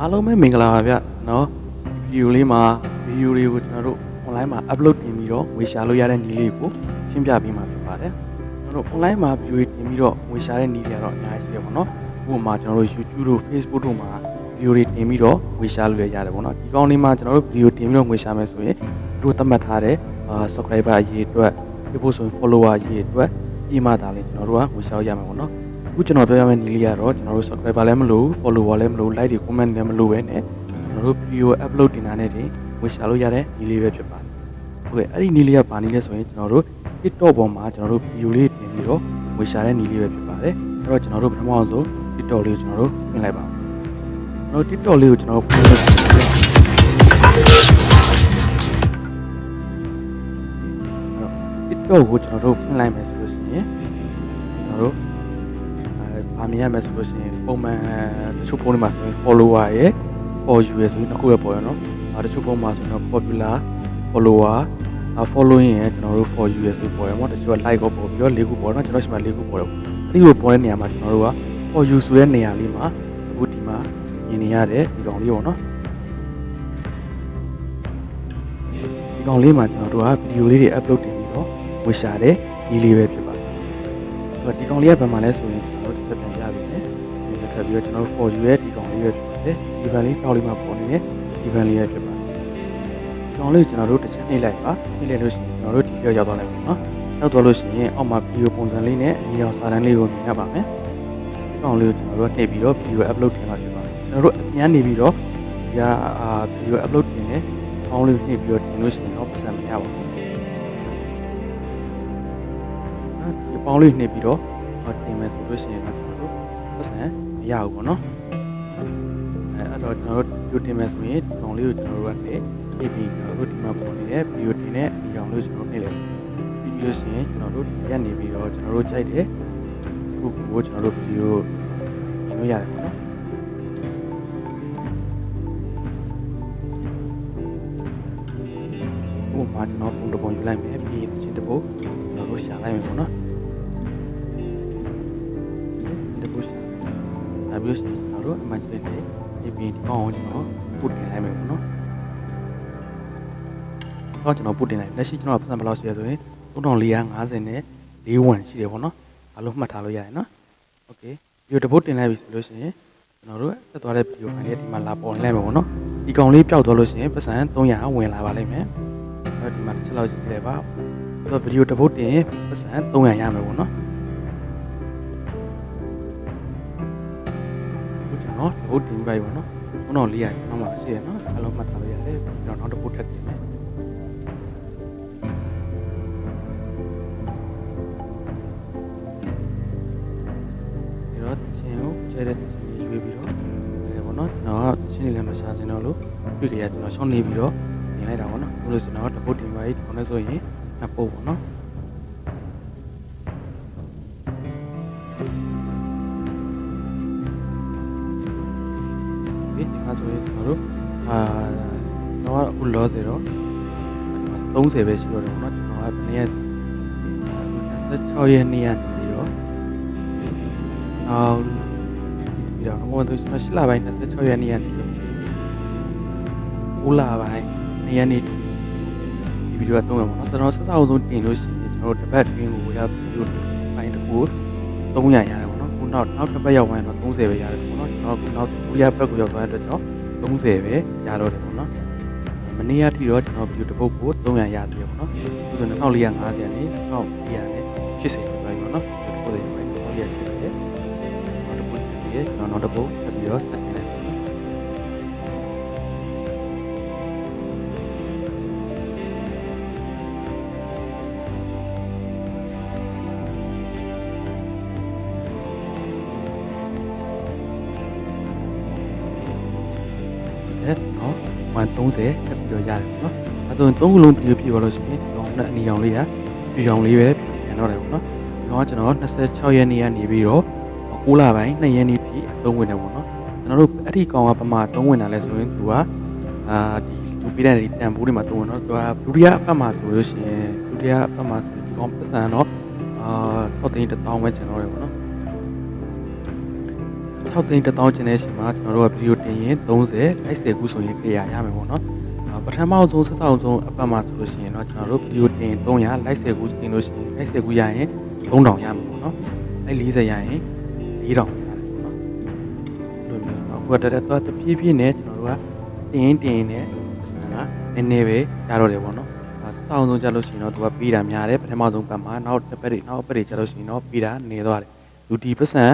အားလုံးပဲမင်္ဂလာပါဗျနော်ဗီဒီယိုလေးမှာဗီဒီယိုတွေကိုကျွန်တော်တို့ online မှာ upload တင်ပြီးတော့ငွေရှာလို့ရတဲ့နည်းလေးကိုရှင်းပြပေးမှာဖြစ်ပါတယ်ကျွန်တော်တို့ online မှာဗီဒီယိုတင်ပြီးတော့ငွေရှာတဲ့နည်းတွေကတော့အများကြီးရှိတယ်ပေါ့နော်ဥပမာကျွန်တော်တို့ YouTube တို့ Facebook တို့မှာဗီဒီယိုတွေတင်ပြီးတော့ငွေရှာလို့ရတယ်ပေါ့နော်ဒီကောင်းလေးမှာကျွန်တော်တို့ဗီဒီယိုတင်ပြီးတော့ငွေရှာမယ်ဆိုရင်တို့သတ်မှတ်ထားတဲ့ subscriber အရေးအတွက်ဒီဖို့ဆိုရင် follower အရေးအတွက်ဒီမှာဒါလေးကျွန်တော်တို့ကငွေရှာရမှာပေါ့နော်အခုကျွန်တော်ပြောရမယ့်နည်းလေးကတော့ကျွန်တော်တို့ subscriber လည်းမလို follower လည်းမလို like တွေ comment လည်းမလိုပဲနဲ့ကျွန်တော်တို့ video upload တင်တာနဲ့တင်ငွေရှာလို့ရတဲ့နည်းလေးပဲဖြစ်ပါတယ်။ဟုတ်ကဲ့အဲ့ဒီနည်းလေးကဘာနည်းလဲဆိုရင်ကျွန်တော်တို့ TikTok ပေါ်မှာကျွန်တော်တို့ video လေးတင်ပြီးတော့ငွေရှာတဲ့နည်းလေးပဲဖြစ်ပါတယ်။အဲ့တော့ကျွန်တော်တို့ပထမအောင်ဆုံး TikTok လေးကိုကျွန်တော်တို့ပြင်လိုက်ပါမယ်။ကျွန်တော် TikTok လေးကိုကျွန်တော်တို့ပြင်လိုက်ပါမယ်။ TikTok ကိုကျွန်တော်တို့ပြင်လိုက်မယ်ဆိုလို့ရှိရင်ကျွန်တော်တို့ဗာမြင်ရမယ်ဆိုလို့ရှိရင်ပုံမှန်တချို့ဖုန်းတွေမှာဆိုရင် follower ရဲ့ for you ရဲ့ဆိုရင်တစ်ခုပဲပေါ်ရနော်။တချို့ဖုန်းမှာဆိုရင် popular follower following ရဲ့ကျွန်တော်တို့ for you ရဲ့ဆိုပေါ်ရမှာတချို့က like ကိုပေါ်ပြီးတော့၄ခုပေါ်တော့ကျွန်တော်ရှိမှ၄ခုပေါ်တော့ဒီလိုပေါ်တဲ့နေရာမှာကျွန်တော်တို့က for you ဆိုတဲ့နေရာလေးမှာအခုဒီမှာမြင်နေရတဲ့ဒီကောင်လေးပေါ့နော်။ဒီကောင်လေးမှာကျွန်တော်တို့ကဗီဒီယိုလေးတွေ upload တင်ပြီးတော့ဝေရှာတဲ့ဒီလေးပဲဖြစ်ပါတယ်။ဒီကောင်လေးကဘယ်မှာလဲဆိုရင်ကျွန်တော်တို့ပြန်ပြပေးမယ်။ဒီထပ်ပြီးတော့ကျွန်တော်တို့ for you ရဲ့ဒီကောင်လေးပဲဖြစ်ပါတယ်။ဒီဘန်လေးတောက်လေးမှာပေါ်နေတဲ့ဒီဘန်လေးပဲဖြစ်ပါတယ်။ဒီကောင်လေးကိုကျွန်တော်တို့တစ်ချက်နှိပ်လိုက်ပါ။နှိပ်လိုက်လို့ရှိရင်ကျွန်တော်တို့ဒီပြောရောက်သွားလိုက်ပါနော်။ရောက်သွားလို့ရှိရင်အောက်မှာဗီဒီယိုပုံစံလေးနဲ့အရောင်စာတန်းလေးကိုမြင်ရပါမယ်။ဒီကောင်လေးကိုကျွန်တော်တို့နှိပ်ပြီးတော့ဗီဒီယို upload တင်မှာဖြစ်ပါတယ်။ကျွန်တော်တို့အများနေပြီးတော့ဒီဗီဒီယို upload တင်တဲ့အောင်းလေးနှိပ်ပြီးတော့တင်လို့ရှိရင်တော့ပတ်စံမရပါဘူး။ဒီပေါင်းလေးနှိပ်ပြီးတော့တင်မယ်ဆိုလို့ရှိရင်တော့ကျွန်တော်တို့ပတ်စံမရဘူးပေါ့နော်အဲ့တော့ကျွန်တော်တို့ဗီဒီယိုတင်မယ်ဆိုရင်ဒီကောင်လေးကိုကျွန်တော်တို့ကနေပြီးကျွန်တော်တို့ဒီမှာပေါ်နေတဲ့ဗီဒီယိုတင်တဲ့ဒီကောင်လေးကိုကျွန်တော်နှိပ်လိုက်ပြီးလို့ရှိရင်ကျွန်တော်တို့ရက်နေပြီးတော့ကျွန်တော်တို့ကြိုက်တဲ့ခုကိုကျွန်တော်တို့ဗီဒီယိုတင်လို့ရတယ်ပေါ့နော်ဥပမာကျွန်တော်ပုံတစ်ပုံယူလိုက်မယ်ပြီးရင်ချင်းတစ်ပုတ်ကျွန်တော်တို့ရှာလိုက်မယ်ပေါ့နော်ဒါပြီးတော့ကျွန်တော်တို့အမှန်ကြီးနဲ့ဒီပြင်ဒီကောင်ကိုကျွန်တော်ပုတ်တင်လိုက်မယ်ပေါ့နော်တော့ကျွန်တော်ပုတ်တင်လိုက်လက်ရှိကျွန်တော်ပတ်စံဘယ်လောက်ရှိရဆိုရင်3450နဲ့41ရှိတယ်ပေါ့နော်ဘာလို့မှတ်ထားလို့ရရနော်โอเคဗီဒီယိုတစ်ပုတ်တင်လိုက်ပြီဆိုလို့ရှိရင်ကျွန်တော်တို့တက်သွားတဲ့ဗီဒီယိုဖိုင်လေးဒီမှာလာပေါ်နေလိုက်မယ်ပေါ့နော်ဒီကောင်လေးပျောက်သွားလို့ရှိရင်ပတ်စံ300ဝင်လာပါလိမ့်မယ်အဲ့ဒီမှာတစ်ချက်လောက်ကြည့်လိုက်ပါအဲ့တော့ဗီဒီယိုတစ်ပုတ်တင်ပတ်စံ300ရမယ်ပေါ့နော်နော်ဒီဘုတ်တင်ပြပါနော်ခုနက400ကျောင်းမှာရှိရနော်အလုံးမှတ်ထားလို့ရတယ်ပြီးတော့နောက်တစ်ပုတ်ထပ်တင်မယ်ဒီတော့ချင်းကိုကျဲတဲ့ချင်းရွေးပြီးတော့ဒီပေါ့နော်ကျွန်တော်ချင်းလေးလည်းမရှာစင်တော့လို့တွေ့ကြရကျွန်တော်ရှောင်းနေပြီးတော့ပြင်လိုက်တာပေါ့နော်ဘလို့ကျွန်တော်တစ်ပုတ်တင်ပါပြီးဒီကောင်နဲ့ဆိုရင်နှစ်ပုတ်ပေါ့နော်ဒီမှာဆိုရင်ကျွန်တော်တို့တော့အခုလောဆယ်တော့30ပဲရှိတော့တယ်ပေါ့နော်ကျွန်တော်ကဘယ်ရက်26ရက်နေ့ကနေပြီးတော့ပြီးတော့ဘုံသူကျွန်တော်8လပိုင်း26ရက်နေ့ကနေပြီးတော့9လပိုင်းနေ့ရက်နေ့ဒီဗီဒီယိုကတော့ပေါ့နော်ကျွန်တော်ဆက်အောင်ဆုံးတင်လို့ရှိရင်ကျွန်တော်တို့တစ်ပတ်တွင်းကိုရဗီဒီယိုပိုင်းတစ်ခု300ရတယ်ပေါ့နော်ခုနောက်တစ်ပတ်ရောက်သွားရင်တော့30ပဲရတယ်ပေါ့နော်ကျွန်တော်ခုနောက်9ရက်ပတ်ကိုရောက်သွားတဲ့အတွက်ကြောင့်30ပဲရတော့တယ်ပေါ့နော်မနေ့ကထိတော့ကျွန်တော်ဗီဒီယိုတစ်ပုတ်ကို300ရသေးတယ်ပေါ့နော်ဆိုတော့2450နဲ့2480ပဲပေါ့နော်ဒီပုတ်တွေပဲ2480ပဲနောက်တစ်ပုတ်တည်းကျွန်တော်နောက်တစ်ပုတ်ဆက်ပြီးတော့ဆက်တင်လိုက်ပါနော်နော်130ထပ်ပြီးတော့ရတယ်ပေါ့နော်အဲဆိုရင်3ခုလုံးဗီဒီယိုပြပါလို့ရှိရင်ဒီကောင်နဲ့အနီရောင်လေးကဒီကောင်လေးပဲပြန်တော့တယ်ပေါ့နော်ဒီကောင်ကကျွန်တော်26ရက်နေ့ကနေပြီးတော့9လပိုင်း2ရက်နေ့ထိအသုံးဝင်တယ်ပေါ့နော်ကျွန်တော်တို့အဲ့ဒီကောင်ကပမာသုံးဝင်တာလဲဆိုရင်သူကဒီလူပြတဲ့ဒီတန်ဖိုးတွေမှာသုံးဝင်တော့သူကဒုတိယအပတ်မှာဆိုလို့ရှိရင်ဒုတိယအပတ်မှာဆိုဒီကောင်ပတ်စံတော့6သိန်း1000ပဲကျွန်တော်တယ်ပေါ့နော် 6သိန်း1000ကျင်တဲ့ချိန်မှာကျွန်တော်တို့ကဗီဒီယိုတင်ရင်30 like 10ခုဆိုရင်100ရမယ်ပေါ့နော်ပထမဆုံးဆက်ဆောင်ဆုံးအပတ်မှာဆိုလို့ရှိရင်တော့ကျွန်တော်တို့ဗီဒီယိုတင်300 like 10ခုတင်လို့ရှိရင် like 10ခုရရင်3000ရမယ်ပေါ့နော် like 40ရရင်4000ရတယ်ပေါ့နော်လို့မျိုးအခုကတဖြည်းဖြည်းနဲ့ကျွန်တော်တို့ကတင်နဲ့ပတ်စံကနည်းနည်းပဲရတော့တယ်ပေါ့နော်ဆက်ဆောင်ဆုံးကြလို့ရှိရင်တော့သူကပြီးတာများတယ်ပထမဆုံးပတ်မှာနောက်အပတ်တွေကြလို့ရှိရင်တော့ပြီးတာနေသွားတယ်လူဒီပတ်စံ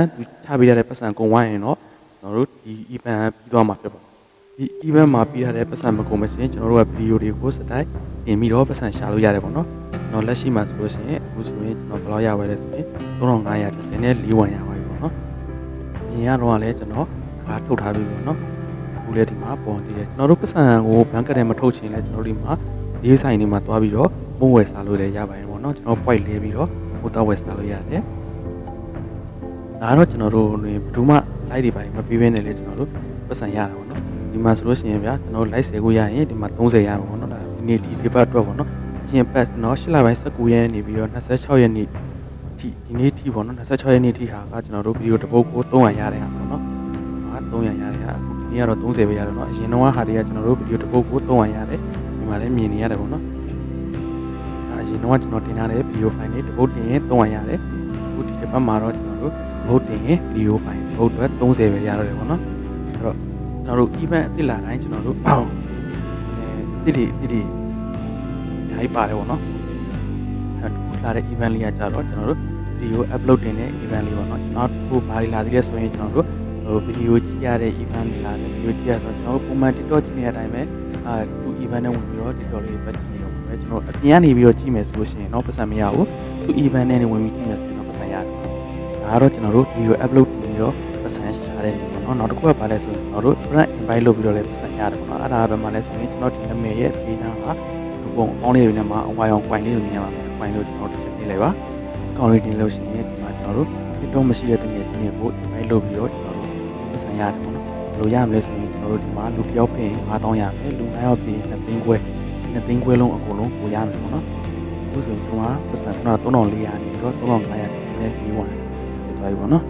ထားပြီးရတဲ့ပတ်စံကုန်ဝိုင်းရင်တော့ကျွန်တော်တို့ဒီ event ပြီးသွားမှာဖြစ်ပါတယ်ဒီ event မှာပြီးရတဲ့ပတ်စံမကုန်မရှင်ကျွန်တော်တို့ကဗီဒီယိုတွေကိုစတိုက်တင်ပြီးတော့ပတ်စံရှာလို့ရတယ်ပေါ့နော်ကျွန်တော်လက်ရှိမှာဆိုလို့ရှိရင်အခုဆိုရင်ကျွန်တော်ဘယ်လောက်ရပါလဲဆိုရင်3514ဝန်ရပါပြီပေါ့နော်အရင်ကတော့လည်းကျွန်တော်ဒါထုတ်ထားပြီပေါ့နော်အခုလည်းဒီမှာပေါ်သေးတယ်ကျွန်တော်တို့ပတ်စံကိုဘန်ကထဲမထုတ်ချင်လဲကျွန်တော်တို့ဒီမှာဒီဆိုင်တွေမှာသွားပြီးတော့ပုံဝယ်စားလို့လည်းရပါတယ်ပေါ့နော်ကျွန်တော် point လဲပြီးတော့ဟိုတော့ဝယ်စားလို့ရတယ်ဒါတော့ကျွန်တော်တို့ဘယ်သူမှ like တွေပါမပေးဘဲနဲ့လေကျွန်တော်တို့ပတ်စံရတာပေါ့နော်ဒီမှာဆိုလို့ရှိရင်ဗျာကျွန်တော် like 10ခုရရင်ဒီမှာ30ရမှာပေါ့နော်ဒါဒီနေ့ဒီပတ်အတွက်ပေါ့နော်ရှင်ပတ်နော်8လပိုင်း19ရက်နေပြီးတော့26ရက်နေ့ဒီနေ့ထိပေါ့နော်26ရက်နေ့ထိဟာကကျွန်တော်တို့ဗီဒီယိုတစ်ပုဒ်ကို300ရတဲ့ဟာပေါ့နော်ဟာ300ရတဲ့ဟာအခုဒီနေ့ကတော့30ပဲရတယ်နော်အရင်တော့ဟာတွေကကျွန်တော်တို့ဗီဒီယိုတစ်ပုဒ်ကို300ရတယ်ဒီမှာလည်းမြင်နေရတယ်ပေါ့နော်အရင်တော့ကျွန်တော်တင်ထားတဲ့ဗီဒီယိုဖိုင်လေးတစ်ပုဒ်တင်ရင်300ရတယ်အခုဒီတစ်ပတ်မှာတော့ကျွန်တော်တို့ဘုတ်တင်ရင်ဗီဒီယိုဖိုင်ဘုတ်အတွက်30ပဲရတော့တယ်ပေါ့နော်အဲ့တော့ကျွန်တော်တို့ event အစ်လာတိုင်းကျွန်တော်တို့တိဓာတ်ပါတယ်ပေါ့နော်အဲ့လာတဲ့ event လေးကကြတော့ကျွန်တော်တို့ဗီဒီယို upload တင်တဲ့ event လေးပေါ့နော်ကျွန်တော်တို့ဘာတွေလာသေးလဲဆိုရင်ကျွန်တော်တို့ဗီဒီယိုကြည့်ရတဲ့ event တွေလာတယ်ဗီဒီယိုကြည့်ရဆိုတော့ကျွန်တော်တို့ပုံမှန် TikTok ကြည့်နေတဲ့အတိုင်းပဲသူ event နဲ့ဝင်ပြီးတော့ TikTok လေးပဲကြည့်နေတော့ပဲကျွန်တော်အပြင်ကနေပြီးတော့ကြည့်မယ်ဆိုလို့ရှိရင်တော့ပတ်စံမရဘူးသူ event နဲ့ဝင်ပြီးကြည့်မယ်ဆိုရင်တော့ပတ်စံရတယ်ဒါကတော့ကျွန်တော်တို့ဗီဒီယို upload ပြီးတော့ပတ်စံရှာတဲ့နေပေါ့နော်နောက်တစ်ခုကဘာလဲဆိုရင်ကျွန်တော်တို့ brand invite လုပ်ပြီးတော့လည်းပတ်စံရတယ်ပေါ့နော်အဲ့ဒါပဲမှလဲဆိုရင်ကျွန်တော်ဒီနာမည်ရဲ့ဒီနာကဒီပုံအောင်းလေးတွေနဲ့မှာအဝိုင်းအောင် coin လေးကိုမြင်ရပါမယ် coin လို့ကျွန်တော်တို့တင်လိုက်ပါအကောင့်လေးတင်လို့ရှိရင်ဒီမှာကျွန်တော်တို့ TikTok မရှိတဲ့တကယ်ချင်းတွေကို invite လုပ်ပြီးတော့ကျွန်တော်တို့ပတ်စံရတယ်ပေါ့နော်ဘယ်လိုရမလဲဆိုရင်ကျွန်တော်တို့ဒီမှာလူတစ်ယောက်ဖိရင်9000ရမယ်လူ9ယောက်ဖိရင်2သိန်းခွဲ2သိန်းခွဲလုံးအကုန်လုံးကိုရမယ်ပေါ့နော်အခုဆိုရင်ဒီမှာပတ်စံကတော့3400နေပြီးတော့3500နဲ့ပြီးသွားပြီပေါ့နော်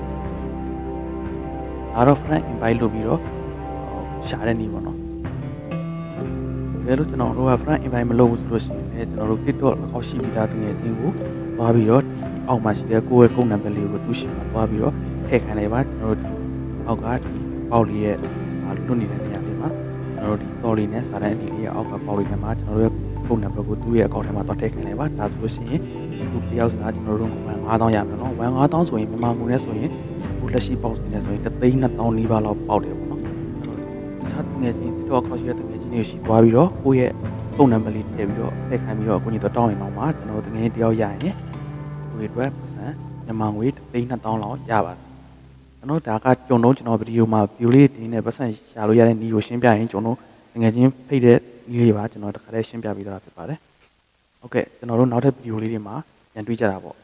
ဒါတော့ friend invite လုပ်ပြီးတော့ရှာတဲ့နေပေါ့နော်ဘယ်လိုကျွန်တော်တို့က friend invite မလုပ်ဘူးဆိုလို့ရှိရင်ကျွန်တော်တို့ TikTok အကောင့်ရှိပြီးသားတကယ်ချင်းကိုသွားပြီးတော့အောက်မှာရှိတဲ့ကိုယ့်ရဲ့ကုန်းနံပါတ်လေးကိုသူ့ရှိမှာသွားပြီးတော့ထည့်ခိုင်းလိုက်ပါကျွန်တော်တို့အောက်ကဒီပေါက်လေးရဲ့လွတ်နေတဲ့နေရာလေးမှာကျွန်တော်တို့ဒီ story နဲ့စာတမ်းအတီးလေးရဲ့အောက်ကပေါက်လေးထဲမှာကျွန်တော်တို့ရဲ့ကုန်းနံပါတ်ကိုသူ့ရဲ့အကောင့်ထဲမှာသွားထည့်ခိုင်းလိုက်ပါဒါဆိုလို့ရှိရင်သူတယောက်စားကျွန်တော်တို့9000ရမယ်နော်9000ဆိုရင်မြန်မာငွေနဲ့ဆိုရင်ခုလက်ရှိပေါက်စီနဲ့ဆိုရင်3,200နီးပါးလောက်ပေါက်တယ်ပေါ့နော်တခြားငွေချင်း TikTok ခေါ်ရှိတဲ့ငွေချင်းတွေရှိသွားပြီးတော့ကိုယ့်ရဲ့ပုံနံပါတ်လေးထည့်ပြီးတော့ထည့်ခိုင်းပြီးတော့ကိုကြီးတော့တောင်းရင်တော့မှကျွန်တော်တို့ငွေတယောက်ရရင်ကိုယ့်အတွက်ပတ်စံမြန်မာငွေ3,200လောက်ရပါတယ်ကျွန်တော်ဒါကကျွန်တော်ဗီဒီယိုမှာ view လေးတင်းနဲ့ပတ်စံရှာလို့ရတဲ့နီးကိုရှင်းပြရင်ကျွန်တော်ငွေချင်းဖိတ်တဲ့နီးလေးပါကျွန်တော်တခါတည်းရှင်းပြပြီးသားဖြစ်ပါတယ်ဟုတ်ကဲ့ကျွန်တော်တို့နောက်ထပ်ဗီဒီယိုလေးတွေမှာပြန်တွေ့ကြတာပေါ့